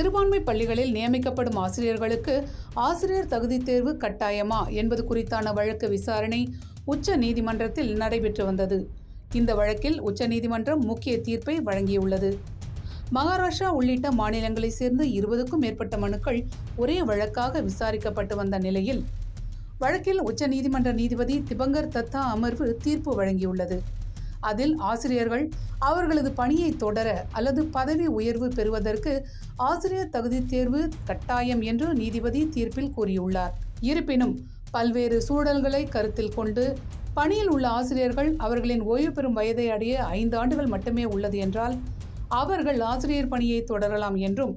சிறுபான்மை பள்ளிகளில் நியமிக்கப்படும் ஆசிரியர்களுக்கு ஆசிரியர் தகுதி தேர்வு கட்டாயமா என்பது குறித்தான வழக்கு விசாரணை உச்ச நீதிமன்றத்தில் நடைபெற்று வந்தது. இந்த வழக்கில் உச்ச நீதிமன்றம் முக்கிய தீர்ப்பை வழங்கியுள்ளது. மகாராஷ்டிரா உள்ளிட்ட மாநிலங்களைச் சேர்ந்த 20க்கும் மேற்பட்ட மனுக்கள் ஒரே வழக்காக விசாரிக்கப்பட்டு வந்த நிலையில் வழக்கில் உச்ச நீதிமன்ற நீதிபதி திபங்கர் தத்தா அமர்வு தீர்ப்பு வழங்கியுள்ளது. அதில் ஆசிரியர்கள் அவர்களது பணியை தொடர அல்லது பதவி உயர்வு பெறுவதற்கு ஆசிரியர் தகுதி தேர்வு கட்டாயம் என்று நீதிபதி தீர்ப்பில் கூறியுள்ளார். இருப்பினும் பல்வேறு சூழல்களை கருத்தில் கொண்டு பணியில் உள்ள ஆசிரியர்கள் அவர்களின் ஓய்வு பெறும் வயதை அடைய 5 ஆண்டுகள் மட்டுமே உள்ளது என்றால் அவர்கள் ஆசிரியர் பணியை தொடரலாம் என்றும்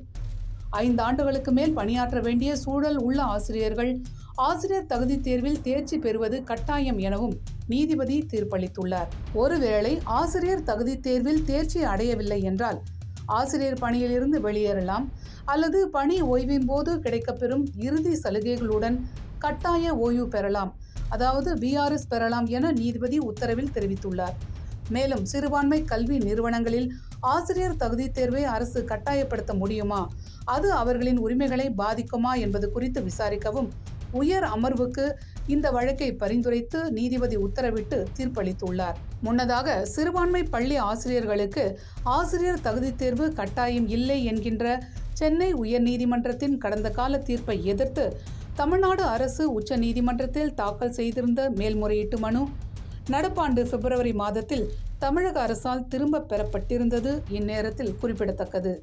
5 ஆண்டுகளுக்கு மேல் பணியாற்ற வேண்டிய சூழல் உள்ள ஆசிரியர்கள் ஆசிரியர் தகுதி தேர்வில் தேர்ச்சி பெறுவது கட்டாயம் எனவும் நீதிபதி தீர்ப்பளித்துள்ளார். ஒருவேளை ஆசிரியர் தகுதி தேர்வில் தேர்ச்சி அடையவில்லை என்றால் ஆசிரியர் பணியிலிருந்து வெளியேறலாம் அல்லது பணி ஓய்வின் போது கிடைக்கப்பெறும் இறுதி சலுகைகளுடன் கட்டாய ஓய்வு பெறலாம், அதாவது VRS பெறலாம் என நீதிபதி உத்தரவில் தெரிவித்துள்ளார். மேலும் சிறுபான்மை கல்வி நிறுவனங்களில் ஆசிரியர் தகுதி தேர்வை அரசு கட்டாயப்படுத்த முடியுமா, அது அவர்களின் உரிமைகளை பாதிக்குமா என்பது குறித்து விசாரிக்கவும் உயர் அமர்வுக்கு இந்த வழக்கை பரிந்துரைத்து நீதிபதி உத்தரவிட்டு தீர்ப்பளித்துள்ளார். முன்னதாக சிறுபான்மை பள்ளி ஆசிரியர்களுக்கு ஆசிரியர் தகுதி தேர்வு கட்டாயம் இல்லை என்கின்ற சென்னை உயர்நீதிமன்றத்தின் கடந்த கால தீர்ப்பை எதிர்த்து தமிழ்நாடு அரசு உச்ச நீதிமன்றத்தில் தாக்கல் செய்திருந்த மேல்முறையீட்டு மனு நடப்பாண்டு பிப்ரவரி மாதத்தில் தமிழக அரசால் திரும்பப் பெறப்பட்டிருந்தது இந்நேரத்தில் குறிப்பிடத்தக்கது.